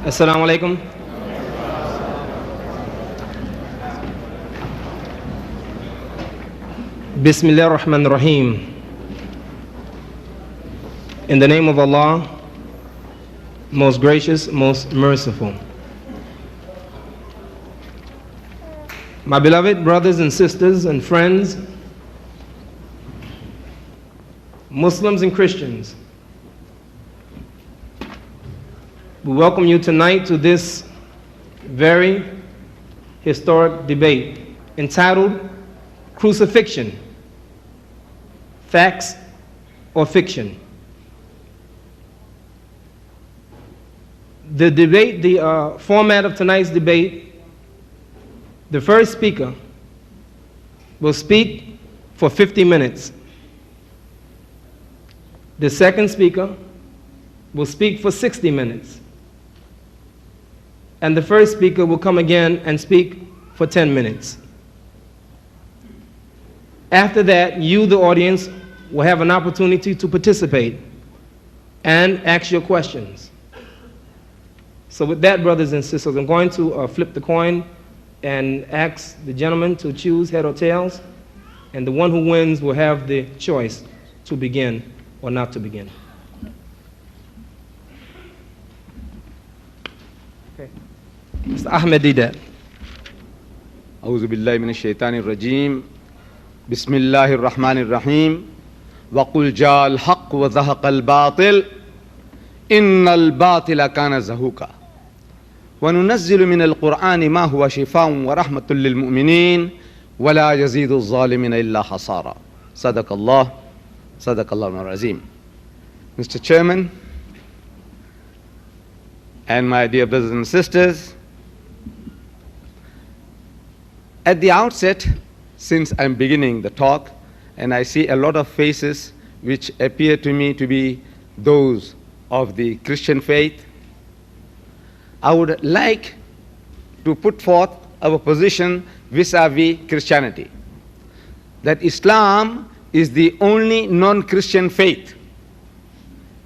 Assalamu alaikum. Bismillah ar-Rahman ar-Rahim. In the name of Allah, most gracious, most merciful. My beloved brothers and sisters and friends, Muslims and Christians, we welcome you tonight to this very historic debate entitled Crucifixion, Facts or Fiction. The format of tonight's debate, the first speaker will speak for 50 minutes. The second speaker will speak for 60 minutes. And the first speaker will come again and speak for 10 minutes. After that, you, the audience, will have an opportunity to participate and ask your questions. So with that, brothers and sisters, I'm going to flip the coin and ask the gentleman to choose head or tails, and the one who wins will have the choice to begin or not to begin. Okay. Mr. Ahmed Deedat. أعوذ بالله من الشيطان الرجيم بسم الله الرحمن الرحيم وقل جاء الحق وزهق الباطل إن الباطل كان زهوقا وننزل من القرآن ما هو شفاء ورحمة للمؤمنين ولا يزيد الظالمين إلا خسارا صدق الله العظيم. Mr. Chairman and my dear brothers and sisters, at the outset, since I'm beginning the talk, and I see a lot of faces which appear to me to be those of the Christian faith, I would like to put forth our position vis-a-vis Christianity, that Islam is the only non-Christian faith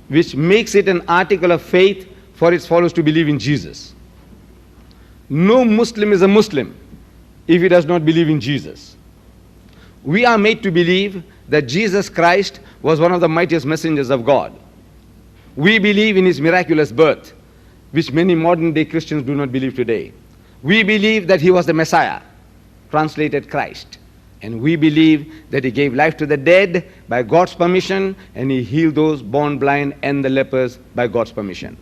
which makes it an article of faith for its followers to believe in Jesus. No Muslim is a Muslim if he does not believe in Jesus. We are made to believe that Jesus Christ was one of the mightiest messengers of God. We believe in his miraculous birth, which many modern day Christians do not believe today. We believe that he was the Messiah, translated Christ. And we believe that he gave life to the dead by God's permission, and he healed those born blind and the lepers by God's permission.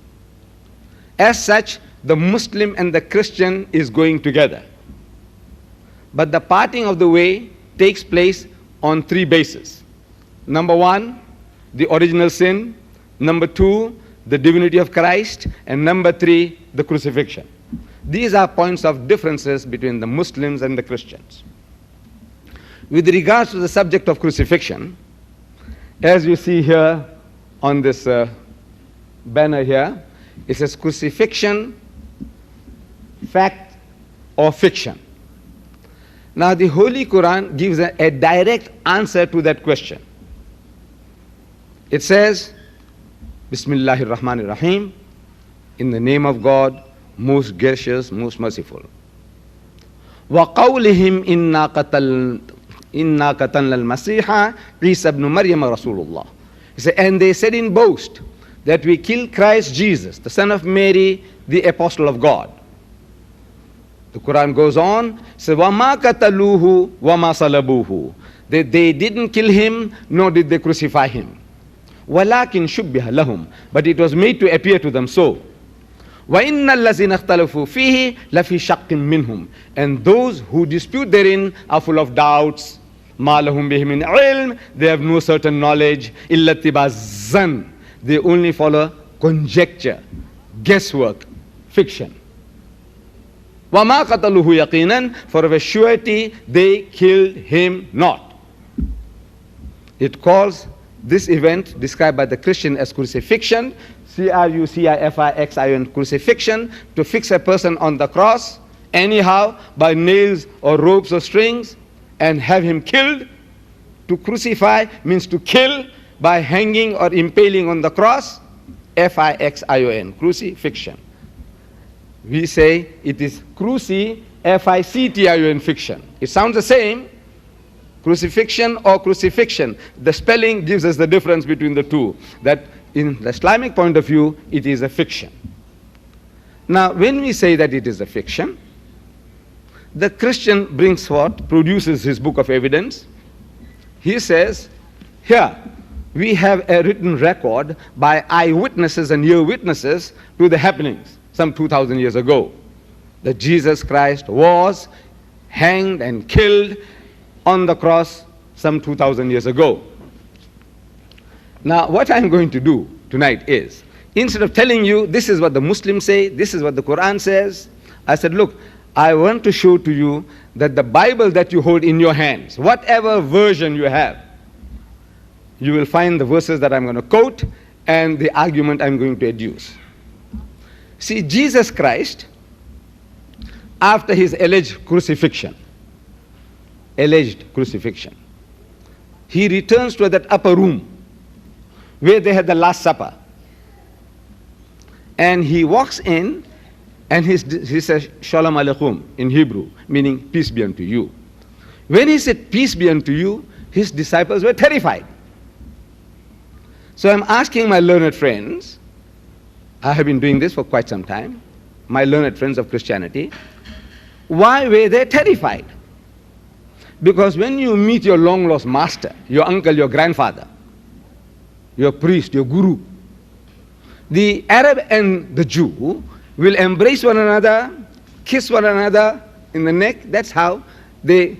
As such, the Muslim and the Christian is going together. But the parting of the way takes place on three bases. Number one, the original sin. Number two, the divinity of Christ. And number three, the crucifixion. These are points of differences between the Muslims and the Christians. With regards to the subject of crucifixion, as you see here on this banner here, it says crucifixion, fact or fiction. Now the Holy Quran gives a direct answer to that question. It says, Bismillahir Rahmanir Rahim, in the name of God, most gracious, most merciful. وَقَوْلِهِمْ إِنَّا قَتَلْنَا الْمَسِيحَ عِيسَى ibn Maryam Rasulullah. He said, and they said in boast that we killed Christ Jesus, the son of Mary, the apostle of God. The Quran goes on, says, وَمَا قَتَلُوهُ وَمَا صَلَبُوهُ. They didn't kill him, nor did they crucify him. وَلَكِنْ شُبِّهَ لَهُمْ. But it was made to appear to them so. وَإِنَّ الَّذِينَ اخْتَلَفُوا فِيهِ لَفِي شَقٍّ مِّنْهُمْ. And those who dispute therein are full of doubts. مَا لَهُمْ بِهِ مِنْ عِلْمٍ. They have no certain knowledge. إِلَّا اتِّبَاعَ الظَّنِّ. They only follow conjecture, guesswork, fiction. وَمَا قَتَلُوهُ يَقِينًا. For of a surety they killed him not. It calls this event described by the Christian as crucifixion, C-R-U-C-I-F-I-X-I-O-N, crucifixion, to fix a person on the cross anyhow by nails or ropes or strings and have him killed. To crucify means to kill by hanging or impaling on the cross, F-I-X-I-O-N, crucifixion. We say it is cruci, F-I-C-T-I-O-N, fiction. It sounds the same, crucifixion or crucifixion. The spelling gives us the difference between the two, that in the Islamic point of view, it is a fiction. Now, when we say that it is a fiction, the Christian brings forth, produces his book of evidence. He says, here, we have a written record by eyewitnesses and ear witnesses to the happenings some 2,000 years ago, that Jesus Christ was hanged and killed on the cross some 2,000 years ago. Now, what I'm going to do tonight is, instead of telling you this is what the Muslims say, this is what the Quran says, I said, look, I want to show to you that the Bible that you hold in your hands, whatever version you have, you will find the verses that I'm going to quote and the argument I'm going to adduce. See, Jesus Christ, after his alleged crucifixion, he returns to that upper room where they had the Last Supper. And he walks in and he says, Shalom Aleichem in Hebrew, meaning peace be unto you. When he said peace be unto you, his disciples were terrified. So I'm asking my learned friends, I have been doing this for quite some time, my learned friends of Christianity, why were they terrified? Because when you meet your long-lost master, your uncle, your grandfather, your priest, your guru, the Arab and the Jew will embrace one another, kiss one another in the neck. That's how they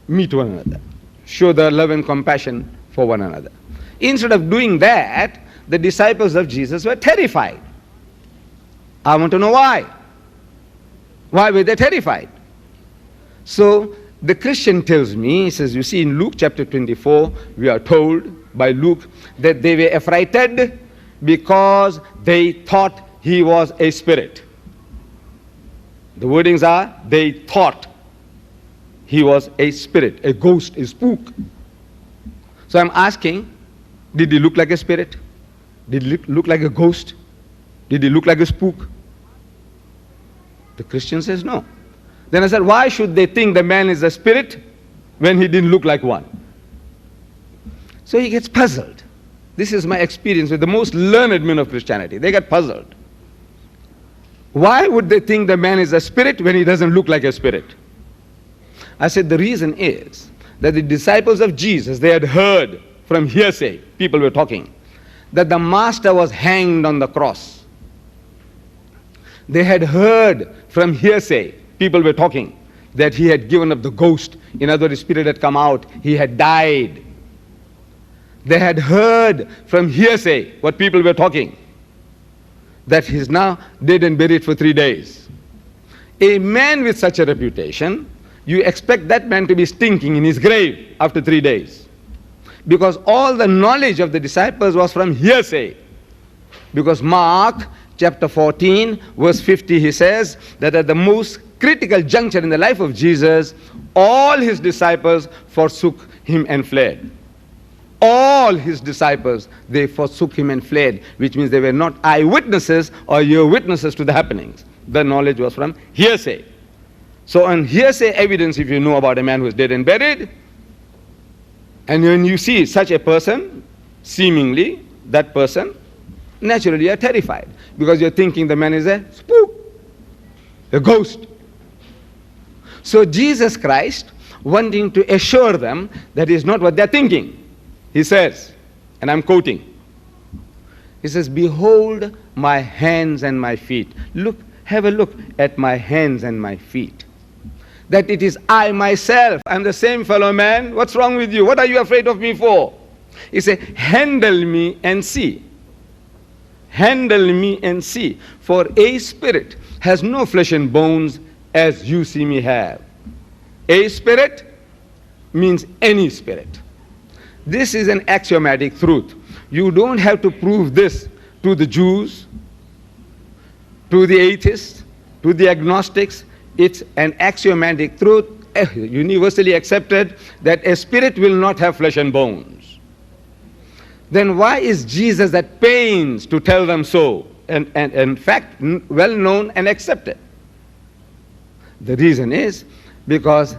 meet one another, show their love and compassion for one another. Instead of doing that, the disciples of Jesus were terrified. I want to know why. Why were they terrified? So the Christian tells me, he says, you see in Luke chapter 24, we are told by Luke that they were affrighted because they thought he was a spirit. The wordings are, they thought he was a spirit, a ghost, a spook. So I'm asking, did he look like a spirit? Did he look like a ghost? Did he look like a spook? The Christian says no. Then I said, why should they think the man is a spirit when he didn't look like one? So he gets puzzled. This is my experience with the most learned men of Christianity. They get puzzled. Why would they think the man is a spirit when he doesn't look like a spirit? I said the reason is that the disciples of Jesus, they had heard from hearsay, people were talking, that the master was hanged on the cross. They had heard from hearsay, people were talking, that he had given up the ghost. In other words, the spirit had come out, he had died. They had heard from hearsay what people were talking, that he's now dead and buried for 3 days. A man with such a reputation, you expect that man to be stinking in his grave after 3 days. Because all the knowledge of the disciples was from hearsay. Because Mark chapter 14, verse 50, he says that at the most critical juncture in the life of Jesus, all his disciples forsook him and fled. All his disciples, they forsook him and fled, which means they were not eyewitnesses or ear witnesses to the happenings. The knowledge was from hearsay. So on hearsay evidence, if you know about a man who is dead and buried, and when you see such a person, seemingly that person, naturally you are terrified, because you're thinking the man is a spook, a ghost. So Jesus Christ, wanting to assure them that is not what they're thinking, he says, and I'm quoting, he says, behold my hands and my feet. Look, have a look at my hands and my feet. That it is I myself, I'm the same fellow man. What's wrong with you? What are you afraid of me for? He said, handle me and see. Handle me and see. For a spirit has no flesh and bones as you see me have. A spirit means any spirit. This is an axiomatic truth. You don't have to prove this to the Jews, to the atheists, to the agnostics. It's an axiomatic truth, universally accepted, that a spirit will not have flesh and bones. Then why is Jesus at pains to tell them so? and fact well known and accepted. The reason is because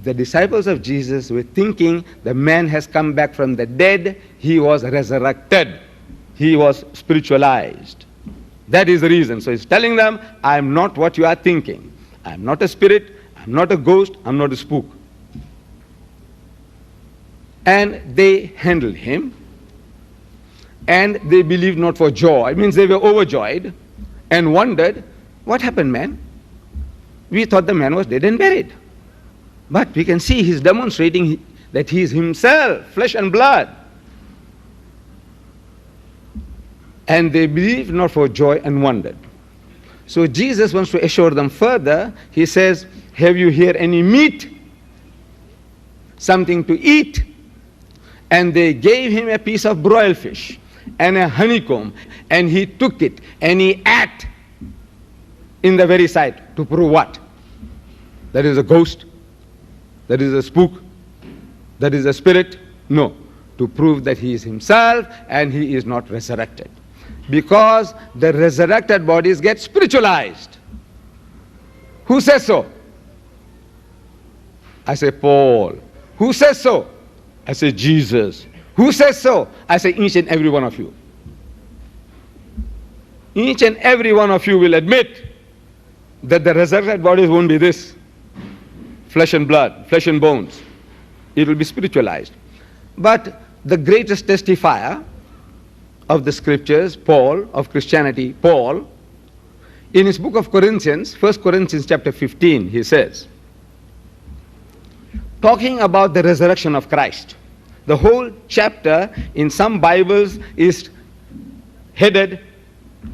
the disciples of Jesus were thinking the man has come back from the dead, he was resurrected, he was spiritualized. That is the reason. So he's telling them, I am not what you are thinking. I am not a spirit, I am not a ghost, I am not a spook. And they handled him, and they believed not for joy. It means they were overjoyed and wondered, what happened, man? We thought the man was dead and buried. But we can see he's demonstrating that he is himself, flesh and blood. And they believed not for joy and wondered. So Jesus wants to assure them further. He says, have you here any meat? Something to eat? And they gave him a piece of broiled fish and a honeycomb, and he took it and he ate in the very sight. To prove what? That is a ghost? That is a spook? That is a spirit? No. To prove that he is himself and he is not resurrected. Because the resurrected bodies get spiritualized. Who says so? I say Paul. Who says so? I say Jesus. Who says so? I say each and every one of you. Each and every one of you will admit that the resurrected bodies won't be this. Flesh and blood, flesh and bones. It will be spiritualized. But the greatest testifier of the scriptures, Paul, of Christianity, Paul, in his book of Corinthians, 1 Corinthians chapter 15, he says, talking about the resurrection of Christ. The whole chapter in some Bibles is headed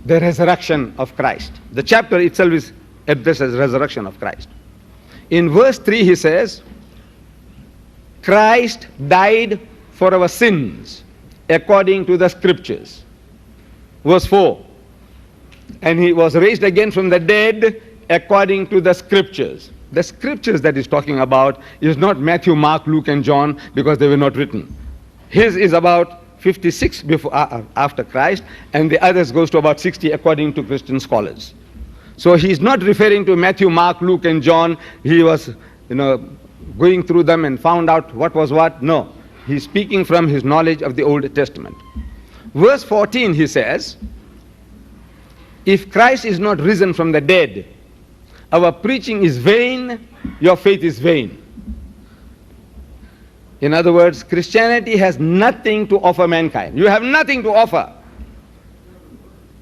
the resurrection of Christ. The chapter itself is addressed as resurrection of Christ. In verse 3 he says, Christ died for our sins according to the scriptures. Verse 4, and he was raised again from the dead according to the scriptures. The scriptures that he's talking about is not Matthew, Mark, Luke and John, because they were not written. His is about 56 after Christ, and the others goes to about 60 according to Christian scholars. So he's not referring to Matthew, Mark, Luke and John. He was, going through them and found out what was what. No, he's speaking from his knowledge of the Old Testament. Verse 14 he says, if Christ is not risen from the dead, our preaching is vain, your faith is vain. In other words, Christianity has nothing to offer mankind. You have nothing to offer.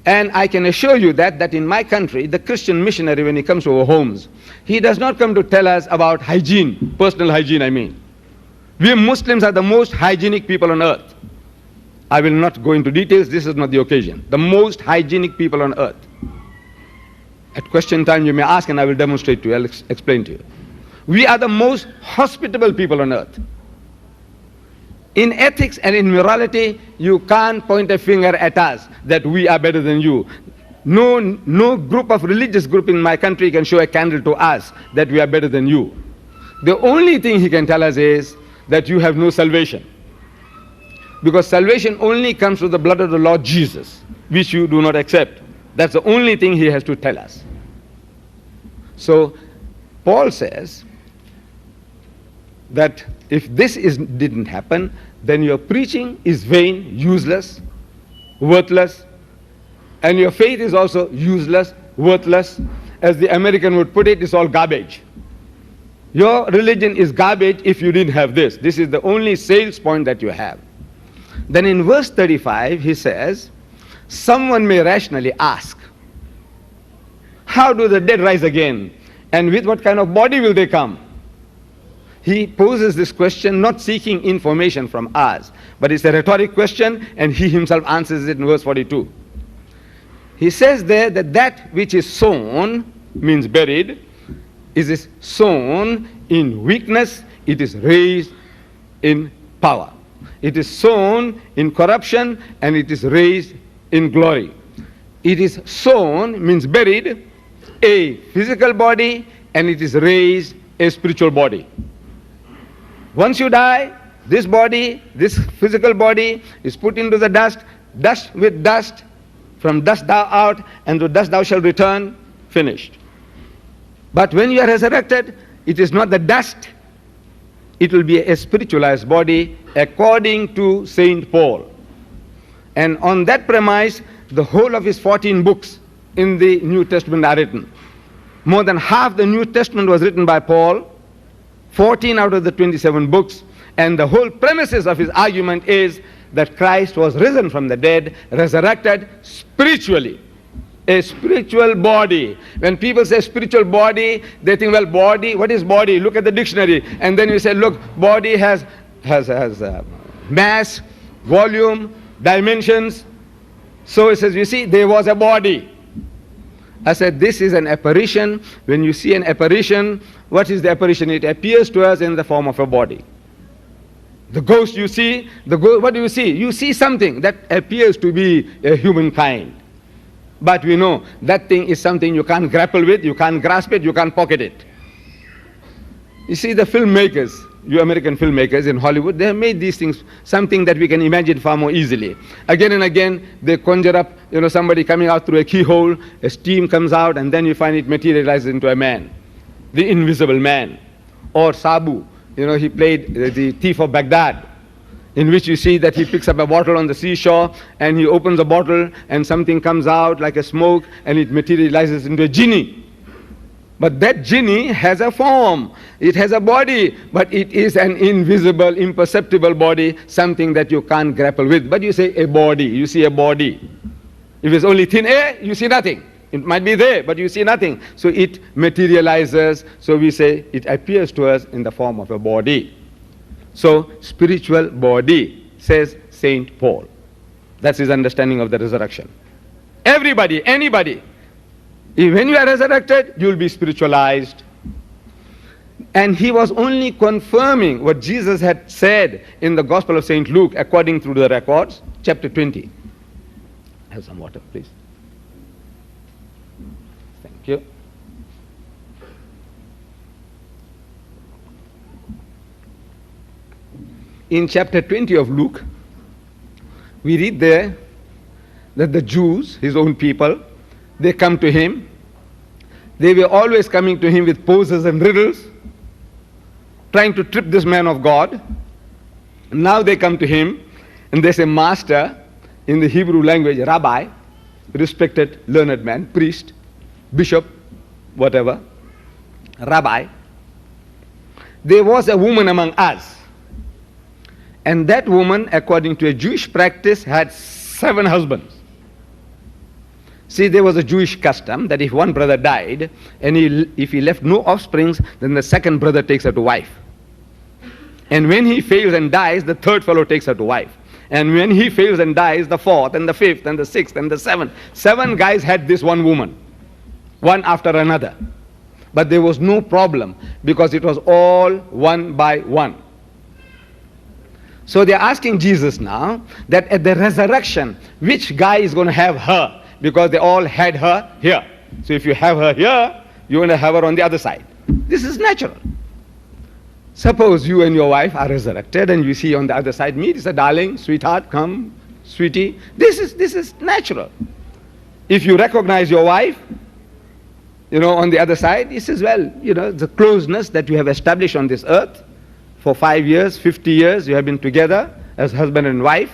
And I can assure you that in my country, the Christian missionary, when he comes to our homes, he does not come to tell us about hygiene, personal hygiene I mean. We Muslims are the most hygienic people on earth. I will not go into details, this is not the occasion. The most hygienic people on earth. At question time you may ask and I will demonstrate to you, I'll explain to you. We are the most hospitable people on earth. In ethics and in morality, you can't point a finger at us that we are better than you. No group of religious group in my country can show a candle to us that we are better than you. The only thing he can tell us is that you have no salvation. Because salvation only comes through the blood of the Lord Jesus, which you do not accept. That's the only thing he has to tell us. So Paul says that if this didn't happen, then your preaching is vain, useless, worthless, and your faith is also useless, worthless. As the American would put it, it's all garbage. Your religion is garbage if you didn't have this. This is the only sales point that you have. Then in verse 35 he says, someone may rationally ask, how do the dead rise again? And with what kind of body will they come? He poses this question not seeking information from us, but it's a rhetoric question, and he himself answers it in verse 42. He says there that which is sown, means buried, is sown in weakness, it is raised in power. It is sown in corruption, and it is raised in glory. It is sown, means buried, a physical body, and it is raised a spiritual body. Once you die, this body, this physical body is put into the dust, dust with dust, From dust thou art, and to dust thou shalt return. Finished. But when you are resurrected, it is not the dust. It will be a spiritualized body according to Saint Paul. And on that premise, the whole of his 14 books in the New Testament are written. More than half the New Testament was written by Paul, 14 out of the 27 books. And the whole premises of his argument is that Christ was risen from the dead, resurrected spiritually. A spiritual body. When people say spiritual body, they think, well, body, what is body? Look at the dictionary. And then you say, look, body has mass, volume, dimensions. So it says, you see, there was a body. I said, this is an apparition. When you see an apparition, what is the apparition? It appears to us in the form of a body. The ghost you see, what do you see? You see something that appears to be a humankind. But we know that thing is something you can't grapple with, you can't grasp it, you can't pocket it. You see, the filmmakers, you American filmmakers in Hollywood, they have made these things something that we can imagine far more easily. Again and again, they conjure up, somebody coming out through a keyhole, a steam comes out, and then you find it materializes into a man, the invisible man. Or Sabu, he played the thief of Baghdad, in which you see that he picks up a bottle on the seashore, and he opens a bottle, and something comes out like a smoke, and it materializes into a genie. But that genie has a form, it has a body, but it is an invisible, imperceptible body, something that you can't grapple with. But you say a body, you see a body. If it's only thin air, you see nothing. It might be there, but you see nothing. So it materializes, so we say it appears to us in the form of a body. So, spiritual body, says Saint Paul. That's his understanding of the resurrection. Everybody, anybody, when you are resurrected, you will be spiritualized. And he was only confirming what Jesus had said in the Gospel of St. Luke, according to the records, chapter 20. Have some water, please. Thank you. In chapter 20 of Luke, we read there that the Jews, his own people, they come to him. They were always coming to him with poses and riddles, trying to trip this man of God. And now they come to him and they say, Master, in the Hebrew language, Rabbi, respected learned man, priest, bishop, whatever, Rabbi. There was a woman among us. And that woman, according to a Jewish practice, had 7 husbands. See, there was a Jewish custom that if one brother died, and if he left no offsprings, then the second brother takes her to wife. And when he fails and dies, the third fellow takes her to wife. And when he fails and dies, the fourth, and the fifth, and the sixth, and the seventh. 7 guys had this one woman, one after another. But there was no problem, because it was all one by one. So they're asking Jesus now that at the resurrection, which guy is going to have her? Because they all had her here. So if you have her here, you're going to have her on the other side. This is natural. Suppose you and your wife are resurrected and you see on the other side me. He said, darling, sweetheart, come, sweetie. This is natural. If you recognize your wife, on the other side, he says, well, the closeness that you have established on this earth, for 5 years, 50 years, you have been together as husband and wife.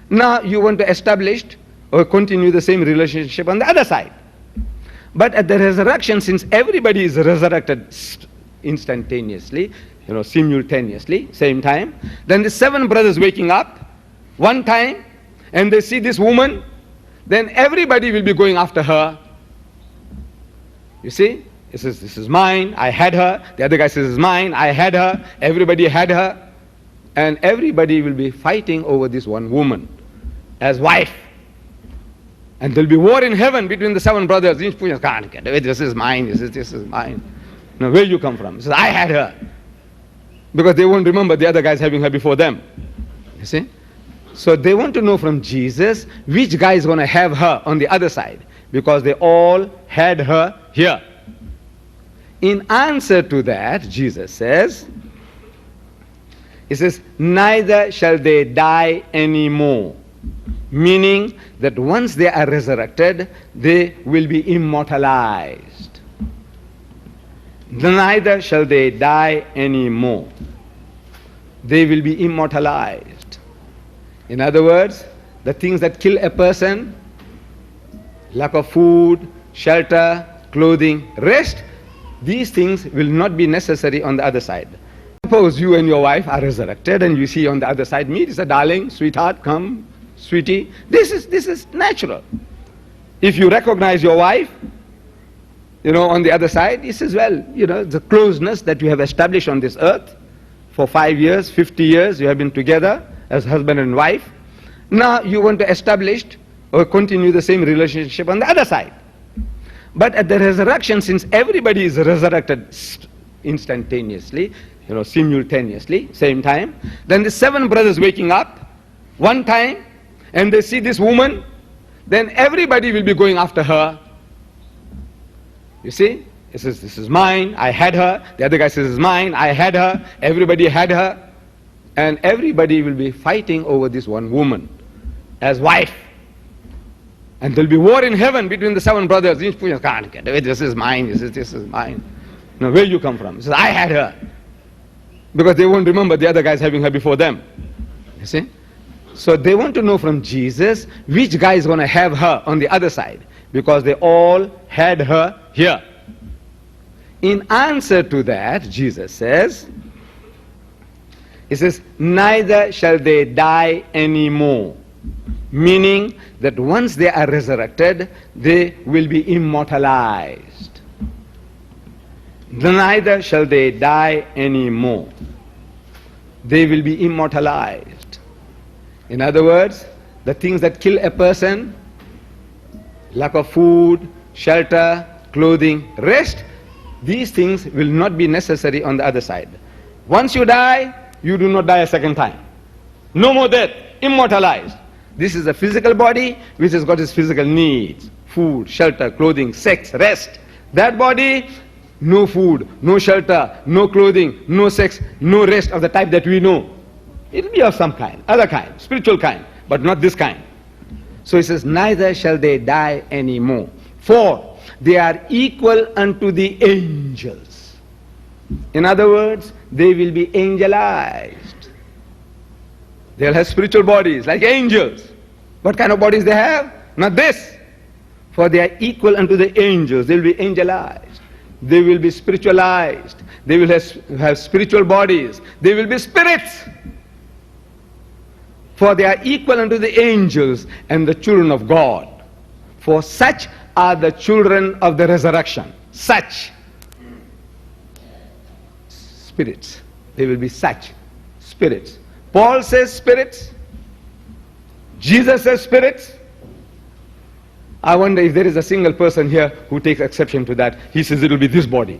Now you want to establish or continue the same relationship on the other side. But at the resurrection, since everybody is resurrected instantaneously, simultaneously, same time, then the 7 brothers waking up one time and they see this woman, then everybody will be going after her. You see? He says, this is mine, I had her. The other guy says, this is mine, I had her. Everybody had her. And everybody will be fighting over this one woman as wife. And there'll be war in heaven between the 7 brothers. Each person can't get away. This is mine, this is mine. Now, where you come from? He says, I had her. Because they won't remember the other guys having her before them. You see? So they want to know from Jesus, which guy is going to have her on the other side. Because they all had her here. In answer to that, Jesus says, he says, neither shall they die anymore. meaning that once they are resurrected, they will be immortalized. Neither shall they die anymore. They will be immortalized. In other words, the things that kill a person, lack of food, shelter, clothing, rest, these things will not be necessary on the other side. Suppose you and your wife are resurrected and you see on the other side, meet, it's a darling, sweetheart, come, sweetie. This is natural. If you recognize your wife, on the other side, he says, well, the closeness that you have established on this earth for 5 years, 50 years, you have been together as husband and wife. Now you want to establish or continue the same relationship on the other side. But at the resurrection, since everybody is resurrected instantaneously, simultaneously, same time, then the 7 brothers waking up one time and they see this woman, then everybody will be going after her. You see, he says, this is mine, I had her. The other guy says, this is mine, I had her. Everybody had her. And everybody will be fighting over this one woman as wife. And there'll be war in heaven between the 7 brothers. Each person can't get away, this is mine, this is mine. Now where you come from? He says, I had her. Because they won't remember the other guys having her before them. You see? So they want to know from Jesus which guy is going to have her on the other side. Because they all had her here. In answer to that, Jesus says, he says, neither shall they die anymore. Meaning that once they are resurrected, they will be immortalized. Neither shall they die anymore. They will be immortalized. In other words, the things that kill a person, lack of food, shelter, clothing, rest, these things will not be necessary on the other side. Once you die, you do not die a second time. No more death, immortalized. This is a physical body which has got its physical needs. Food, shelter, clothing, sex, rest. That body, no food, no shelter, no clothing, no sex, no rest of the type that we know. It will be of some kind, other kind, spiritual kind, but not this kind. So he says, neither shall they die anymore. For they are equal unto the angels. In other words, they will be angelized. They'll have spiritual bodies like angels. What kind of bodies they have? Not this. For they are equal unto the angels. They will be angelized. They will be spiritualized. They will have spiritual bodies. They will be spirits. For they are equal unto the angels and the children of God. For such are the children of the resurrection. Such. Spirits. They will be such. Spirits. Paul says spirits. Jesus says spirits. I wonder if there is a single person here who takes exception to that. He says it will be this body.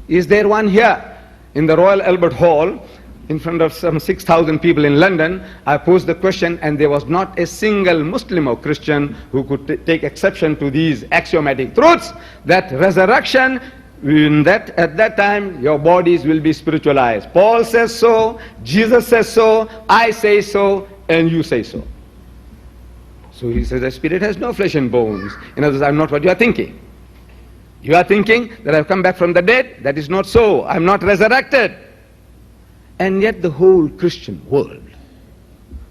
Is there one here? In the Royal Albert Hall, in front of some 6,000 people in London, I posed the question and there was not a single Muslim or Christian who could take exception to these axiomatic truths that resurrection, at that time your bodies will be spiritualized. Paul says so, Jesus says so, I say so, and you say so. So he says the spirit has no flesh and bones. In other words, I'm not what you are thinking. You are thinking that I've come back from the dead. That is not so. I'm not resurrected. And yet the whole Christian world,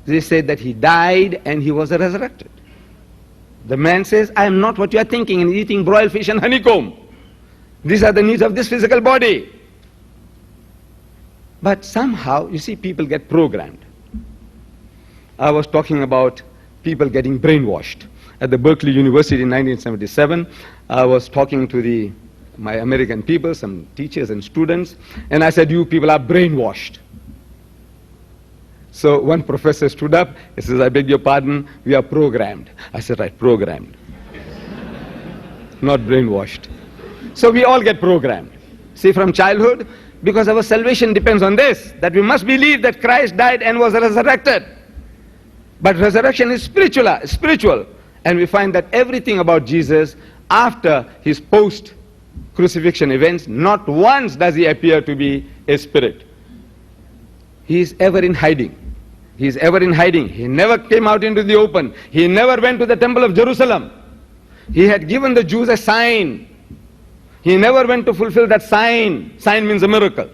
they say that he died and he was resurrected. The man says, I am not what you are thinking, and eating broiled fish and honeycomb. These are the needs of this physical body. But somehow, you see, people get programmed. I was talking about people getting brainwashed. At the Berkeley University in 1977, I was talking to my American people, some teachers and students, and I said, you people are brainwashed. So one professor stood up, he says, I beg your pardon, we are programmed. I said, right, programmed. Not brainwashed. So we all get programmed. See, from childhood, because our salvation depends on this, that we must believe that Christ died and was resurrected. But resurrection is spiritual. And we find that everything about Jesus, after his post-crucifixion events, not once does he appear to be a spirit. He is ever in hiding. He's ever in hiding. He never came out into the open. He never went to the temple of Jerusalem. He had given the Jews a sign. He never went to fulfill that sign. Sign means a miracle.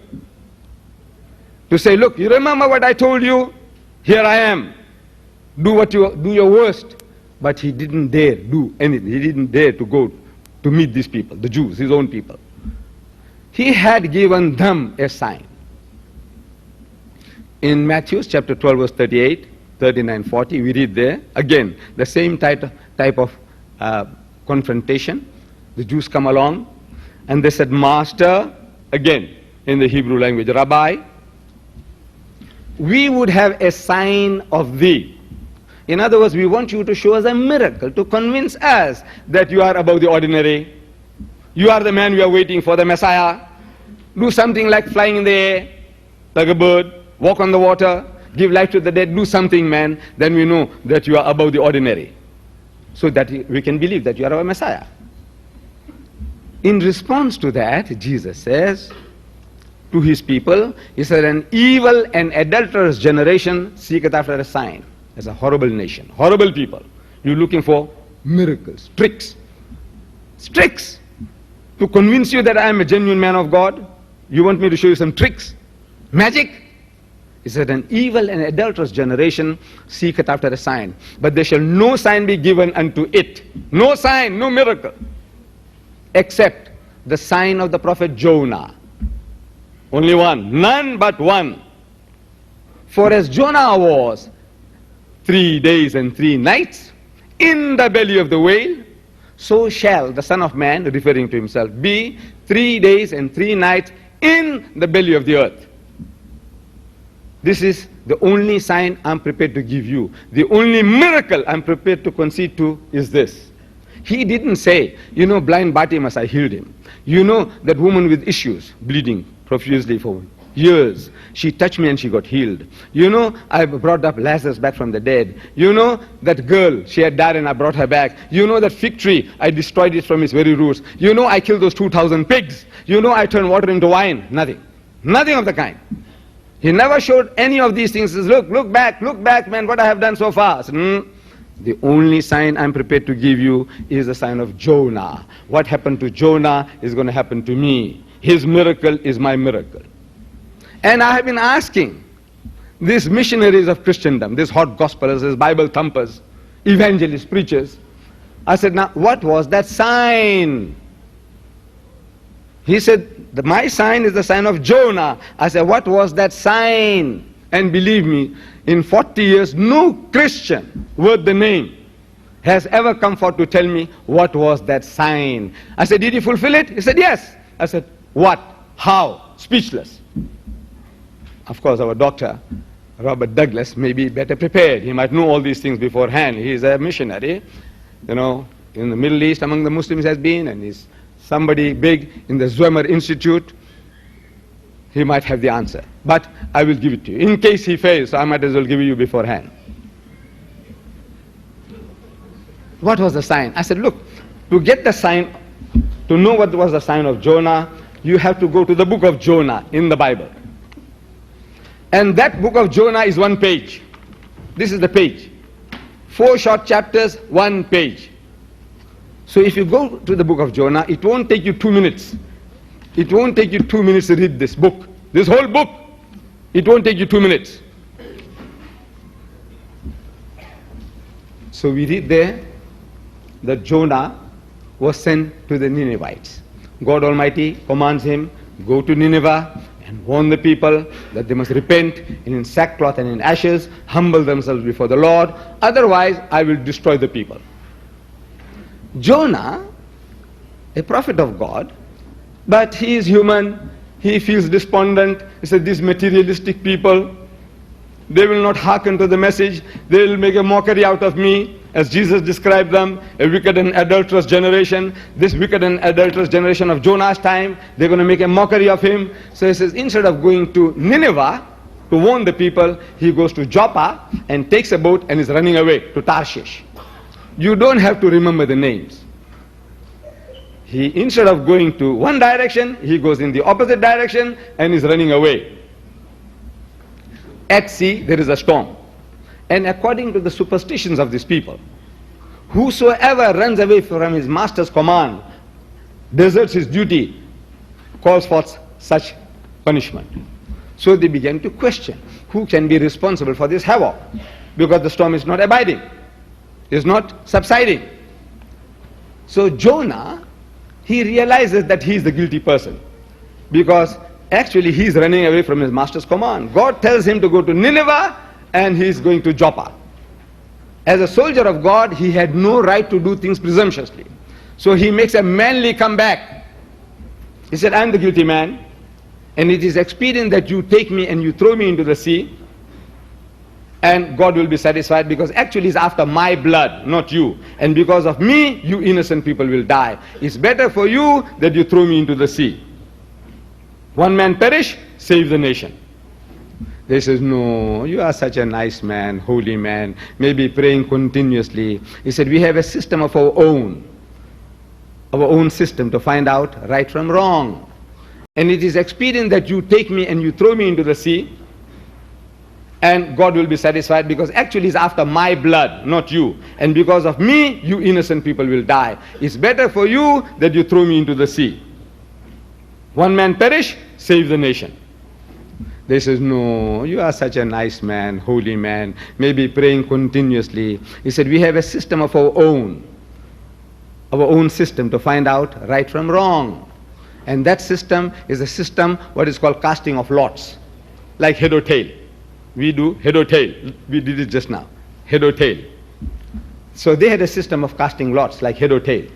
To say, look, you remember what I told you? Here I am. Do your worst. But he didn't dare do anything. He didn't dare to go to meet these people, the Jews, his own people. He had given them a sign. In Matthew chapter 12, verse 38, 39, 40, we read there, again, the same type of confrontation. The Jews come along, and they said, Master, again, in the Hebrew language, Rabbi, we would have a sign of thee. In other words, we want you to show us a miracle to convince us that you are above the ordinary. You are the man we are waiting for, the Messiah. Do something like flying in the air, like a bird, walk on the water, give life to the dead, do something, man, then we know that you are above the ordinary. So that we can believe that you are our Messiah. In response to that, Jesus says to his people, he said, an evil and adulterous generation seeketh after a sign. As a horrible nation, horrible people. You're looking for miracles, tricks. Tricks to convince you that I am a genuine man of God. You want me to show you some tricks? Magic? He said, an evil and adulterous generation seeketh after a sign, but there shall no sign be given unto it. No sign, no miracle, except the sign of the prophet Jonah. Only one, none but one. For as Jonah was 3 days and 3 nights in the belly of the whale, so shall the Son of Man, referring to himself, be 3 days and 3 nights in the belly of the earth. This is the only sign I'm prepared to give you. The only miracle I'm prepared to concede to is this. He didn't say, you know, blind Bartimaeus, I healed him. You know, that woman with issues, bleeding profusely for years, she touched me and she got healed. You know, I brought up Lazarus back from the dead. You know, that girl, she had died and I brought her back. You know, that fig tree, I destroyed it from its very roots. You know, I killed those 2,000 pigs. You know, I turned water into wine. Nothing. Nothing of the kind. He never showed any of these things. He says, look back, man, what I have done so far. Said, the only sign I'm prepared to give you is the sign of Jonah. What happened to Jonah is going to happen to me. His miracle is my miracle. And I have been asking these missionaries of Christendom, these hot gospelers, these Bible thumpers, evangelists, preachers, I said, now what was that sign? He said, my sign is the sign of Jonah. I said, what was that sign? And believe me, in 40 years, no Christian worth the name has ever come forth to tell me what was that sign. I said, did he fulfill it? He said, yes. I said, what? How? Speechless. Of course, our doctor, Robert Douglas, may be better prepared. He might know all these things beforehand. He is a missionary, you know, in the Middle East among the Muslims has been, and he's somebody big in the Zwemer Institute. He might have the answer. But I will give it to you. In case he fails, I might as well give you beforehand. What was the sign? I said, look, to get the sign, to know what was the sign of Jonah, you have to go to the book of Jonah in the Bible. And that book of Jonah is 1 page. This is the page. 4 short chapters, 1 page. So if you go to the book of Jonah, it won't take you 2 minutes. It won't take you 2 minutes to read this book. This whole book. It won't take you 2 minutes. So we read there that Jonah was sent to the Ninevites. God Almighty commands him, go to Nineveh and warn the people that they must repent in sackcloth and in ashes, humble themselves before the Lord, otherwise I will destroy the people. Jonah, a prophet of God, but he is human, he feels despondent. He said, these materialistic people, they will not hearken to the message, they will make a mockery out of me, as Jesus described them, a wicked and adulterous generation. This wicked and adulterous generation of Jonah's time, they're going to make a mockery of him. So he says, instead of going to Nineveh to warn the people, he goes to Joppa and takes a boat and is running away to Tarshish. You don't have to remember the names. He, instead of going to one direction, he goes in the opposite direction and is running away. At sea, there is a storm. And according to the superstitions of these people, whosoever runs away from his master's command, deserts his duty, calls for such punishment. So they began to question, who can be responsible for this havoc? Because the storm is not abiding, is not subsiding. So Jonah, he realizes that he is the guilty person, because actually he is running away from his master's command. God tells him to go to Nineveh, and he is going to Joppa. As a soldier of God, he had no right to do things presumptuously. So he makes a manly comeback. He said, I am the guilty man, and it is expedient that you take me and you throw me into the sea, and God will be satisfied, because actually it's after my blood, not you. And because of me, you innocent people will die. It's better for you that you throw me into the sea. One man perish, save the nation. They says, no, you are such a nice man, holy man, maybe praying continuously. He said, we have a system of our own system to find out right from wrong. And it is expedient that you take me and you throw me into the sea, and God will be satisfied, because actually it's after my blood, not you. And because of me, you innocent people will die. It's better for you that you throw me into the sea. One man perish, save the nation. They says, no, you are such a nice man, holy man, maybe praying continuously. He said, we have a system of our own system to find out right from wrong. And that system is a system what is called casting of lots, like head or tail. We do head or tail. We did it just now, head or tail. So they had a system of casting lots, like head or tail.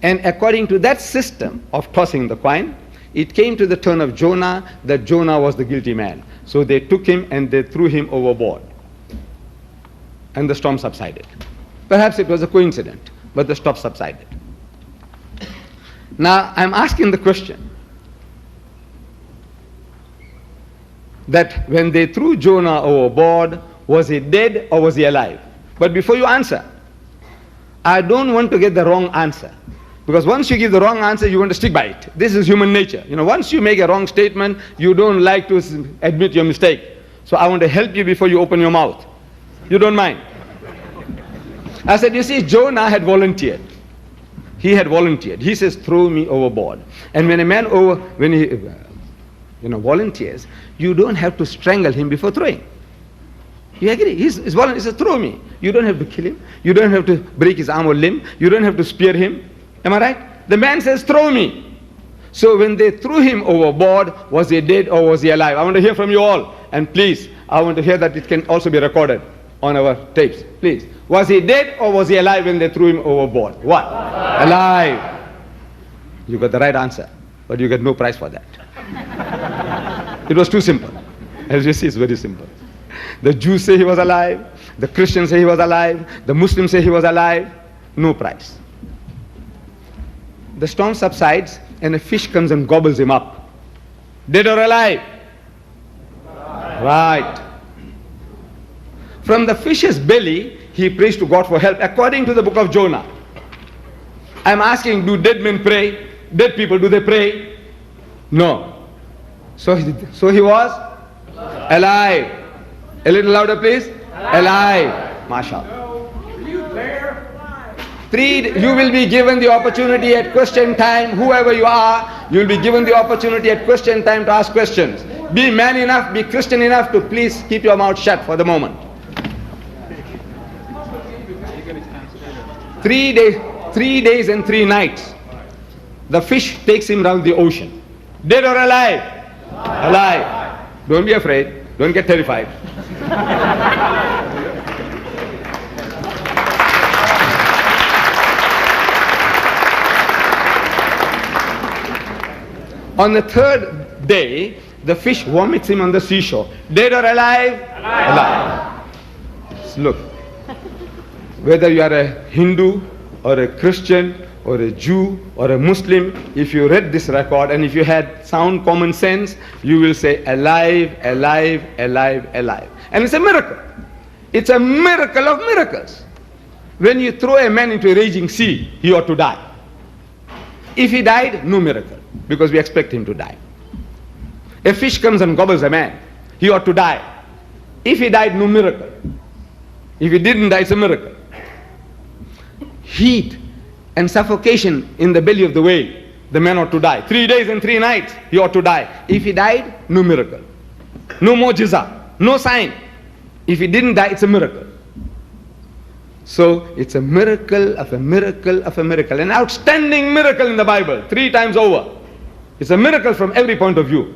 And according to that system of tossing the coin, it came to the turn of Jonah that Jonah was the guilty man. So they took him and they threw him overboard. And the storm subsided. Perhaps it was a coincidence, but the storm subsided. Now I'm asking the question that when they threw Jonah overboard, was he dead or was he alive? But before you answer, I don't want to get the wrong answer. Because once you give the wrong answer, you want to stick by it. This is human nature. Once you make a wrong statement, you don't like to admit your mistake. So I want to help you before you open your mouth. You don't mind? I said, you see, Jonah had volunteered. He had volunteered. He says, throw me overboard. And when a man volunteers, you don't have to strangle him before throwing. You agree? He's volunteer. He says, throw me. You don't have to kill him. You don't have to break his arm or limb. You don't have to spear him. Am I right? The man says, throw me. So when they threw him overboard, was he dead or was he alive? I want to hear from you all. And please, I want to hear that it can also be recorded on our tapes. Please. Was he dead or was he alive when they threw him overboard? What? Alive. You got the right answer, but you get no prize for that. It was too simple. As you see, it's very simple. The Jews say he was alive. The Christians say he was alive. The Muslims say he was alive. No prize. The storm subsides and a fish comes and gobbles him up. Dead or alive? Right. From the fish's belly, he prays to God for help, according to the book of Jonah. I'm asking, do dead men pray? Dead people, do they pray? No. So he was alive. A little louder, please. Alive. MashaAllah. You will be given the opportunity at question time, whoever you are, you will be given the opportunity at question time to ask questions. Be man enough, be Christian enough to please keep your mouth shut for the moment. 3 days and 3 nights, the fish takes him round the ocean. Dead or alive? Alive. Don't be afraid. Don't get terrified. On the 3rd day, the fish vomits him on the seashore. Dead or alive? Alive. Look, whether you are a Hindu or a Christian or a Jew or a Muslim, if you read this record and if you had sound common sense, you will say alive, alive, alive, alive. And it's a miracle. It's a miracle of miracles. When you throw a man into a raging sea, he ought to die. If he died, no miracle, because we expect him to die. A fish comes and gobbles a man, he ought to die. If he died, no miracle. If he didn't die, it's a miracle. Heat and suffocation in the belly of the whale, the man ought to die. 3 days and 3 nights, he ought to die. If he died, no miracle. No mu'jiza, no sign. If he didn't die, it's a miracle. So it's a miracle of a miracle of a miracle. An outstanding miracle in the Bible, 3 times over. It's a miracle from every point of view.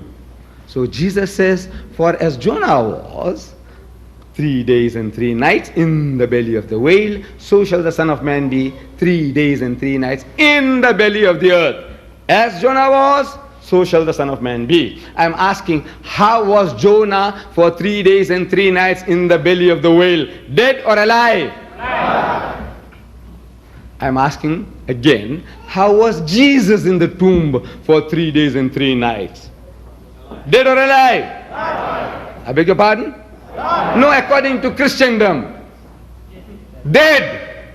So Jesus says, for as Jonah was 3 days and 3 nights in the belly of the whale, so shall the Son of Man be 3 days and 3 nights in the belly of the earth. As Jonah was, so shall the Son of Man be. I'm asking, how was Jonah for 3 days and 3 nights in the belly of the whale? Dead or alive? Alive. I'm asking again, how was Jesus in the tomb for 3 days and 3 nights? Dead or alive? Alive. I beg your pardon? Alive. No, according to Christendom. Dead.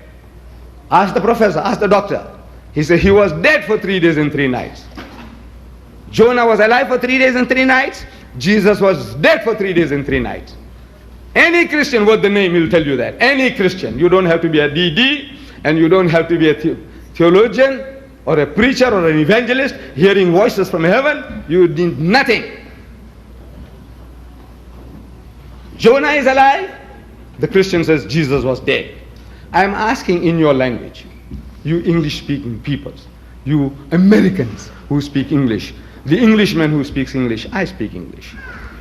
Ask the professor, ask the doctor. He said he was dead for 3 days and 3 nights. Jonah was alive for 3 days and 3 nights. Jesus was dead for 3 days and 3 nights. Any Christian worth the name will tell you that. Any Christian. You don't have to be a DD, and you don't have to be a theologian or a preacher or an evangelist hearing voices from heaven. You need nothing. Jonah is alive. The Christian says Jesus was dead. I am asking in your language, you English-speaking peoples, you Americans who speak English, the Englishman who speaks English, I speak English.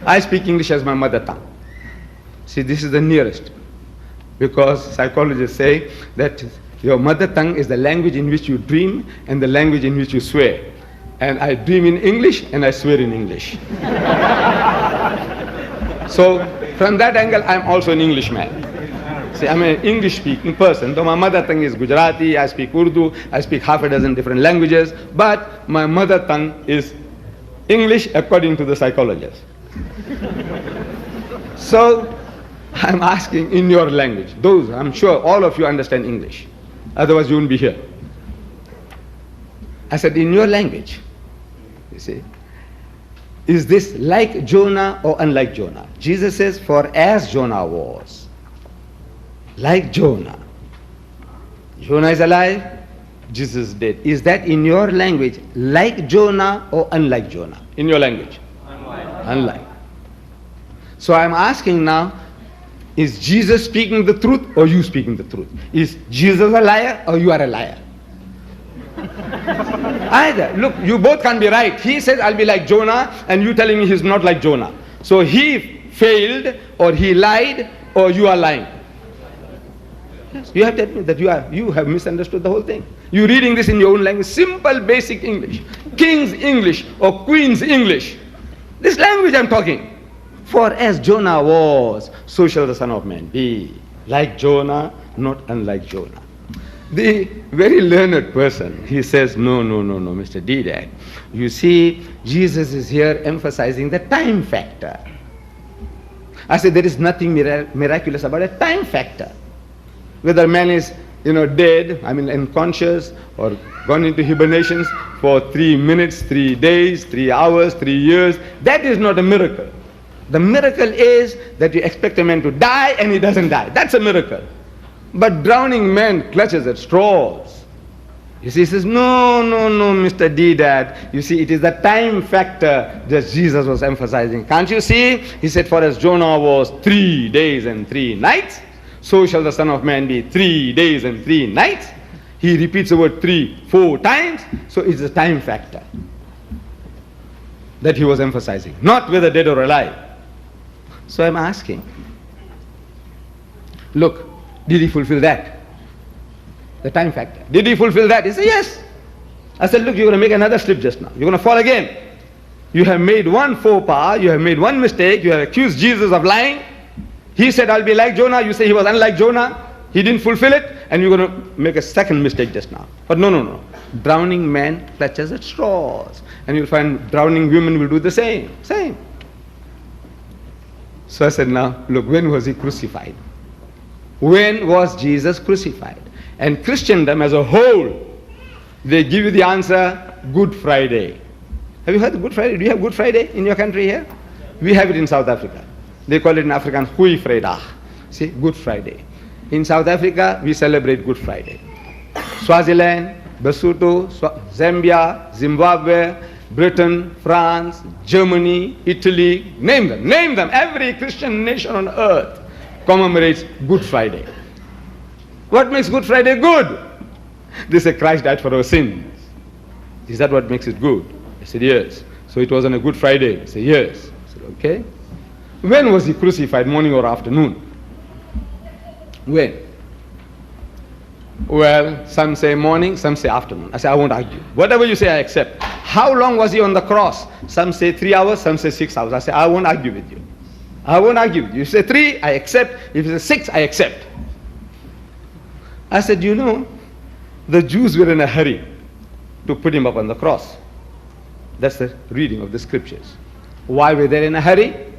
I speak English as my mother tongue. See, this is the nearest. Because psychologists say that your mother tongue is the language in which you dream and the language in which you swear. And I dream in English and I swear in English. So, from that angle, I'm also an Englishman. See, I'm an English-speaking person, though my mother tongue is Gujarati, I speak Urdu, I speak half a dozen different languages, but my mother tongue is English according to the psychologists. So, I'm asking in your language, those, I'm sure all of you understand English, otherwise you wouldn't be here. I said, in your language, you see, is this like Jonah or unlike Jonah? Jesus says, for as Jonah was, like Jonah. Jonah is alive, Jesus is dead. Is that in your language like Jonah or unlike Jonah? In your language? Unlike. So I'm asking now, is Jesus speaking the truth or you speaking the truth? Is Jesus a liar or you are a liar? Either. Look, you both can't be right. He says, I'll be like Jonah, and you telling me he's not like Jonah. So he failed, or he lied, or you are lying. Yes, you have to admit that you have misunderstood the whole thing. You're reading this in your own language, simple basic English, King's English or Queen's English. This language I'm talking. For as Jonah was, so shall the Son of Man be. Like Jonah, not unlike Jonah. The very learned person, he says, no, Mr. Deedat. You see, Jesus is here emphasizing the time factor. I said, there is nothing miraculous about a time factor. Whether man is, dead, unconscious, or gone into hibernations for 3 minutes, 3 days, 3 hours, 3 years, that is not a miracle. The miracle is that you expect a man to die and he doesn't die. That's a miracle. But drowning man clutches at straws. You see, he says, no, Mr. Deedat. You see, it is the time factor that Jesus was emphasizing. Can't you see? He said, for as Jonah was 3 days and 3 nights, so shall the Son of Man be 3 days and 3 nights. He repeats the word 3-4 times, so it's the time factor that he was emphasizing, not whether dead or alive. So I'm asking, look, did he fulfill that? The time factor. Did he fulfill that? He said, yes. I said, look, you're going to make another slip just now. You're going to fall again. You have made one faux pas, you have made one mistake, you have accused Jesus of lying. He said, I'll be like Jonah. You say he was unlike Jonah. He didn't fulfill it, and you're going to make a second mistake just now. But no. Drowning man clutches at straws. And you'll find drowning women will do the same. So I said, now, look, when was he crucified? When was Jesus crucified? And Christendom as a whole, they give you the answer, Good Friday. Have you heard of Good Friday? Do you have Good Friday in your country here? We have it in South Africa. They call it in Afrikaans, Goeie Vrydag. See, Good Friday. In South Africa, we celebrate Good Friday. Swaziland, Lesotho, Zambia, Zimbabwe, Britain, France, Germany, Italy, name them. Every Christian nation on earth commemorates Good Friday. What makes Good Friday good? They say Christ died for our sins. Is that what makes it good? I said, yes. So it was on a Good Friday. I said, yes. I said, okay. When was he crucified, morning or afternoon? When? Well, some say morning, some say afternoon. I say, I won't argue. Whatever you say, I accept. How long was he on the cross? Some say 3 hours, some say 6 hours. I say, I won't argue with you. I won't argue with you. You say 3, I accept. If you say 6, I accept. I said, you know, the Jews were in a hurry to put him up on the cross. That's the reading of the scriptures. Why were they in a hurry?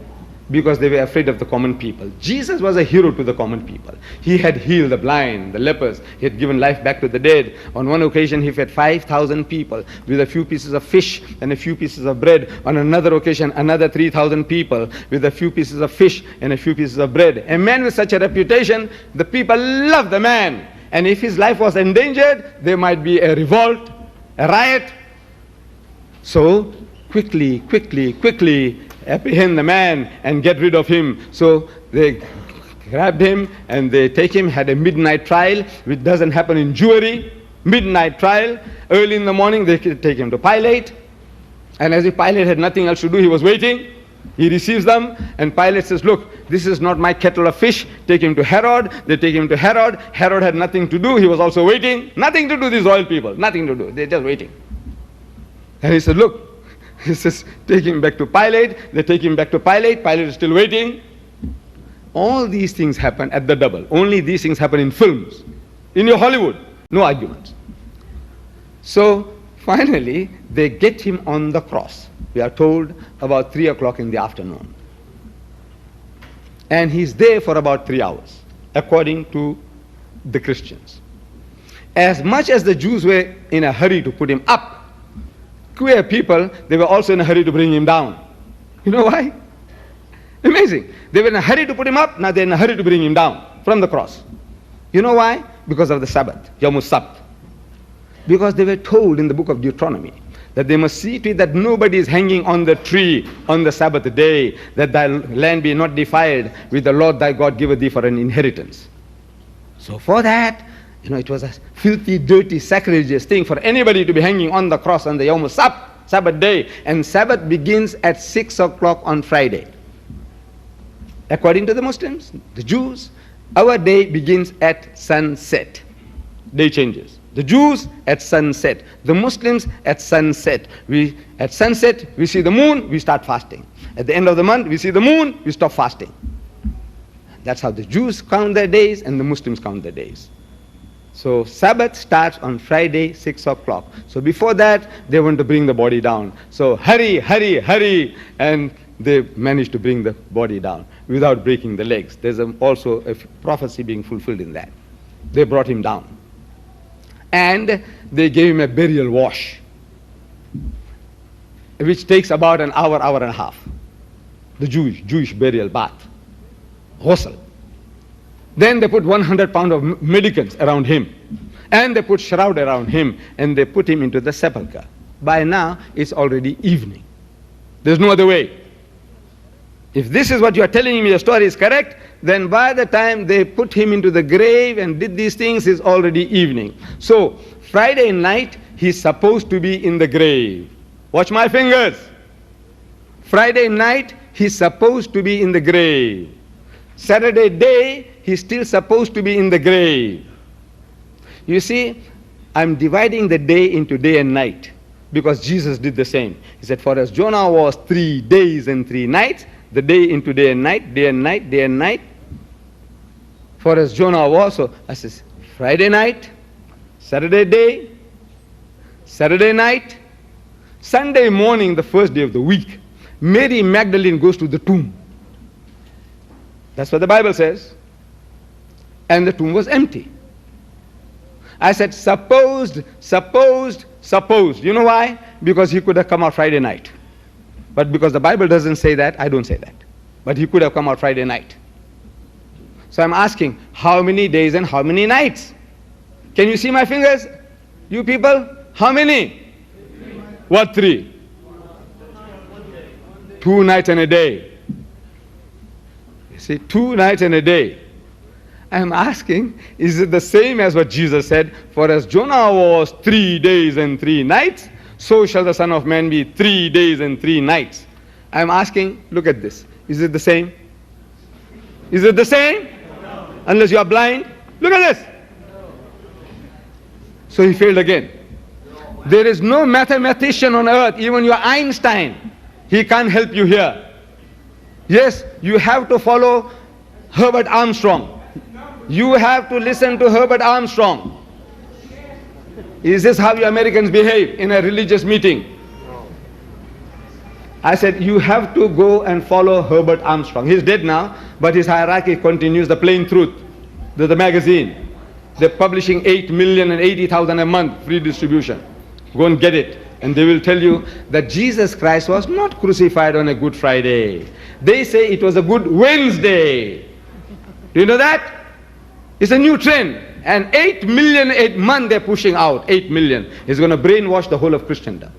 Because they were afraid of the common people. Jesus was a hero to the common people. He had healed the blind, the lepers. He had given life back to the dead. On one occasion, he fed 5,000 people with a few pieces of fish and a few pieces of bread. On another occasion, another 3,000 people with a few pieces of fish and a few pieces of bread. A man with such a reputation, the people loved the man. And if his life was endangered, there might be a revolt, a riot. So, quickly apprehend the man and get rid of him. So they grabbed him and they take him, had a midnight trial, which doesn't happen in Jewry. Midnight trial. Early in the morning they take him to Pilate. And as if Pilate had nothing else to do, he was waiting. He receives them and Pilate says, look, this is not my kettle of fish. Take him to Herod. They take him to Herod. Herod had nothing to do. He was also waiting. Nothing to do, these royal people. Nothing to do. They're just waiting. And he said, look, he says, take him back to Pilate. They take him back to Pilate. Pilate is still waiting. All these things happen at the double. Only these things happen in films. In your Hollywood, no arguments. So finally, they get him on the cross. We are told about 3 o'clock in the afternoon. And he's there for about 3 hours, according to the Christians. As much as the Jews were in a hurry to put him up, queer people, they were also in a hurry to bring him down. You know why? Amazing. They were in a hurry to put him up, now they're in a hurry to bring him down from the cross. You know why? Because of the Sabbath, Yom Sabbath. Because they were told in the book of Deuteronomy that they must see to it that nobody is hanging on the tree on the Sabbath day, that thy land be not defiled, which the Lord thy God giveth thee for an inheritance. So for that, you know, it was a filthy, dirty, sacrilegious thing for anybody to be hanging on the cross on the Yom Sabbath day. And Sabbath begins at 6 o'clock on Friday. According to the Muslims, the Jews, our day begins at sunset. Day changes. The Jews at sunset. The Muslims at sunset. At sunset, we see the moon, we start fasting. At the end of the month, we see the moon, we stop fasting. That's how the Jews count their days and the Muslims count their days. So Sabbath starts on Friday, 6 o'clock. So before that, they want to bring the body down. So hurry, and they managed to bring the body down without breaking the legs. There's also a prophecy being fulfilled in that. They brought him down. And they gave him a burial wash, which takes about an hour, hour and a half. The Jewish burial bath. Ghusl. Then they put 100 pounds of mendicants around him. And they put shroud around him. And they put him into the sepulchre. By now, it's already evening. There's no other way. If this is what you are telling me, your story is correct, then by the time they put him into the grave and did these things, it's already evening. So, Friday night, he's supposed to be in the grave. Watch my fingers. Friday night, he's supposed to be in the grave. Saturday day, he's still supposed to be in the grave. You see, I'm dividing the day into day and night because Jesus did the same. He said, for as Jonah was 3 days and 3 nights, the day into day and night, day and night, day and night. For as Jonah was, so I says, Friday night, Saturday day, Saturday night, Sunday morning, the first day of the week, Mary Magdalene goes to the tomb. That's what the Bible says. And the tomb was empty. I said, supposed. You know why? Because he could have come out Friday night. But because the Bible doesn't say that, I don't say that. But he could have come out Friday night. So I'm asking, how many days and how many nights? Can you see my fingers? You people? How many? What, 3? 2 nights and a day. You see, 2 nights and a day. I'm asking, is it the same as what Jesus said? For as Jonah was 3 days and 3 nights, so shall the Son of Man be 3 days and 3 nights. I'm asking, look at this. Is it the same? Is it the same? No. Unless you are blind. Look at this. No. So he failed again. No. There is no mathematician on earth, even your Einstein. He can't help you here. Yes, you have to follow Herbert Armstrong. You have to listen to Herbert Armstrong. Is this how you Americans behave in a religious meeting? I said, you have to go and follow Herbert Armstrong. He's dead now, but his hierarchy continues. The Plain Truth, the magazine. They're publishing 8,080,000 a month, free distribution. Go and get it. And they will tell you that Jesus Christ was not crucified on a Good Friday. They say it was a Good Wednesday. Do you know that? It's a new trend. And 8 million a month they're pushing out. 8 million. It's going to brainwash the whole of Christendom.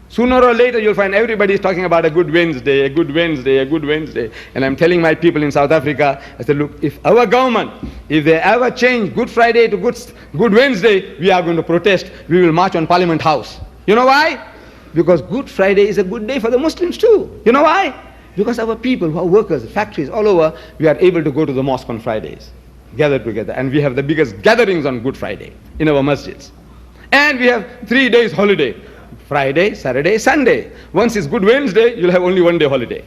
Sooner or later you'll find everybody is talking about a Good Wednesday, a Good Wednesday, a Good Wednesday. And I'm telling my people in South Africa, I said, look, if our government, if they ever change Good Friday to Good Wednesday, we are going to protest. We will march on Parliament House. You know why? Because Good Friday is a good day for the Muslims too. You know why? Because our people who are workers, factories all over, we are able to go to the mosque on Fridays, gather together. And we have the biggest gatherings on Good Friday in our masjids. And we have 3 days holiday. Friday, Saturday, Sunday. Once it's Good Wednesday, you'll have only 1 day holiday.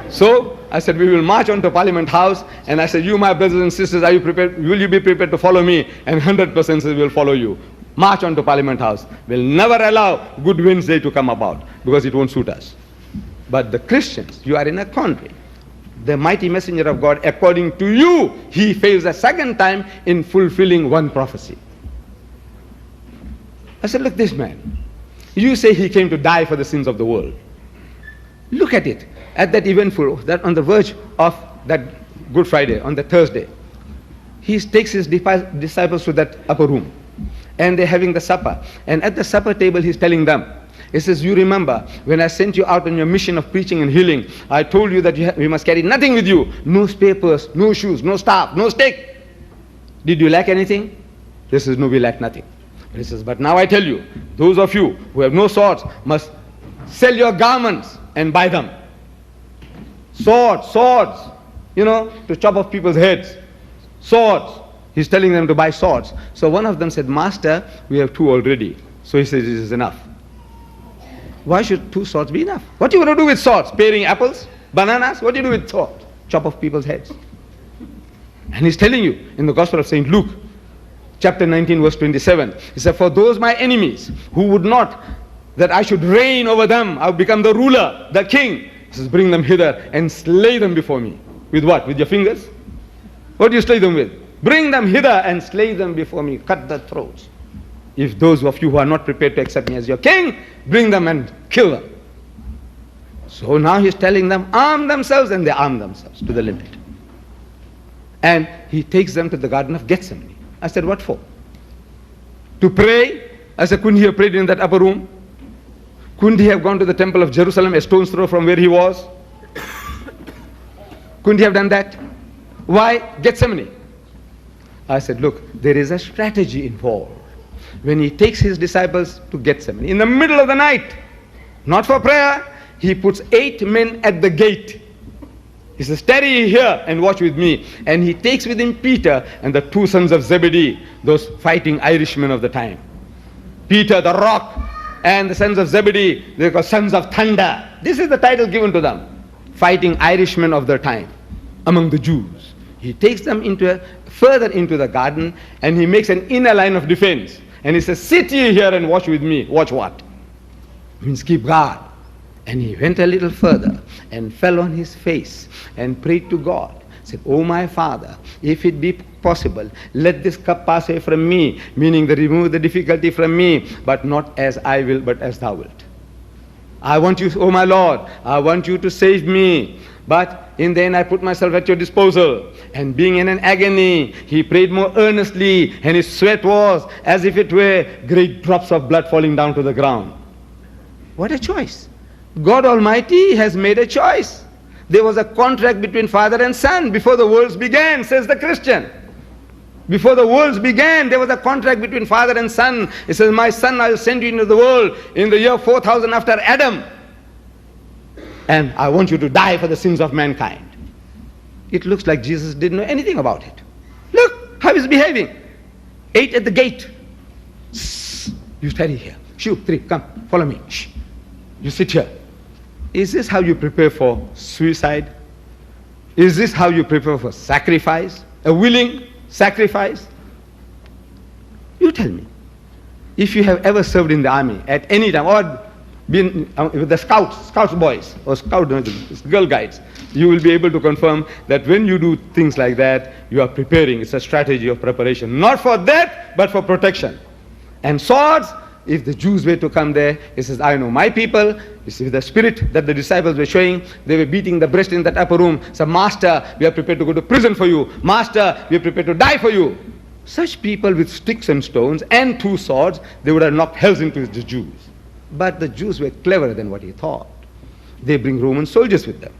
So I said, we will march on to Parliament House. And I said, you my brothers and sisters, are you prepared? Will you be prepared to follow me? And 100% will follow you. March on to Parliament House. We'll never allow Good Wednesday to come about because it won't suit us. But the Christians, you are in a quandary. The mighty messenger of God, according to you, he fails a second time in fulfilling one prophecy. I said, look, this man, you say he came to die for the sins of the world. Look at it, at that eventful, that on the verge of that Good Friday, on the Thursday, he takes his disciples to that upper room, and they're having the supper. And at the supper table, he's telling them, he says, you remember, when I sent you out on your mission of preaching and healing, I told you that you must carry nothing with you. No papers, no shoes, no staff, no stick. Did you lack anything? He says, no, we lack nothing. He says, but now I tell you, those of you who have no swords must sell your garments and buy them. Swords, to chop off people's heads. Swords. He's telling them to buy swords. So one of them said, Master, we have 2 already. So he says, this is enough. Why should 2 swords be enough? What do you want to do with swords? Paring apples? Bananas? What do you do with swords? Chop off people's heads. And he's telling you in the Gospel of St. Luke, chapter 19, verse 27, he said, for those my enemies who would not that I should reign over them, I will become the ruler, the king. He says, bring them hither and slay them before me. With what? With your fingers? What do you slay them with? Bring them hither and slay them before me. Cut their throats. If those of you who are not prepared to accept me as your king, bring them and kill them. So now he's telling them, arm themselves, and they arm themselves to the limit. And he takes them to the Garden of Gethsemane. I said, what for? To pray? I said, couldn't he have prayed in that upper room? Couldn't he have gone to the temple of Jerusalem, a stone's throw from where he was? Couldn't he have done that? Why Gethsemane? I said, look, there is a strategy involved. When he takes his disciples to Gethsemane, in the middle of the night, not for prayer, he puts 8 men at the gate. He says, tarry here and watch with me. And he takes with him Peter and the 2 sons of Zebedee, those fighting Irishmen of the time. Peter the rock and the sons of Zebedee, they are called sons of thunder. This is the title given to them. Fighting Irishmen of their time among the Jews. He takes them further into the garden, and he makes an inner line of defense. And he says, sit ye here and watch with me. Watch what? Means keep guard. And he went a little further and fell on his face and prayed to God. Said, oh my Father, if it be possible, let this cup pass away from me, meaning remove the difficulty from me, but not as I will, but as thou wilt. I want you, oh my Lord, I want you to save me. But in the end I put myself at your disposal. and being in an agony, he prayed more earnestly, and his sweat was as if it were great drops of blood falling down to the ground. What a choice. God Almighty has made a choice. There was a contract between father and son before the worlds began, says the Christian. Before the worlds began, there was a contract between father and son. It says, my son, I will send you into the world in the year 4000 after Adam. And I want you to die for the sins of mankind. It looks like Jesus didn't know anything about it. Look how he's behaving. 8 at the gate. Shh, you study here. Shoo, 3, come, follow me. Shh. You sit here. Is this how you prepare for suicide? Is this how you prepare for sacrifice? A willing sacrifice? You tell me. If you have ever served in the army at any time, or been with the scouts boys, or girl guides, you will be able to confirm that when you do things like that, you are preparing. It's a strategy of preparation. Not for death, but for protection. And swords, if the Jews were to come there, he says, I know my people. You see the spirit that the disciples were showing, they were beating the breast in that upper room. So, Master, we are prepared to go to prison for you. Master, we are prepared to die for you. Such people with sticks and stones and 2 swords, they would have knocked hells into the Jews. But the Jews were cleverer than what he thought. They bring Roman soldiers with them.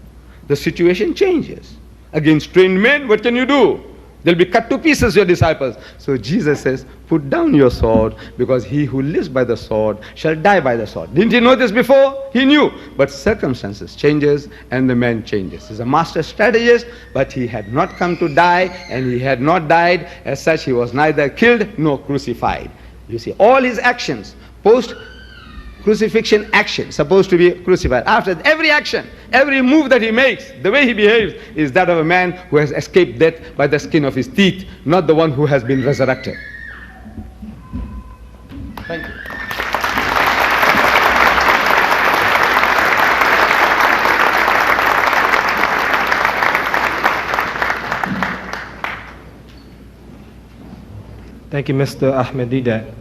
The situation changes. Against trained men, what can you do? They'll be cut to pieces, your disciples. So Jesus says, put down your sword, because he who lives by the sword shall die by the sword. Didn't he know this before? He knew. But circumstances changes and the man changes. He's a master strategist, but he had not come to die, and he had not died. As such, he was neither killed nor crucified. You see, all his actions, post-crucifixion action, supposed to be crucified. After every action, every move that he makes, the way he behaves, is that of a man who has escaped death by the skin of his teeth, not the one who has been resurrected. Thank you. Thank you, Mr. Ahmed Deedat.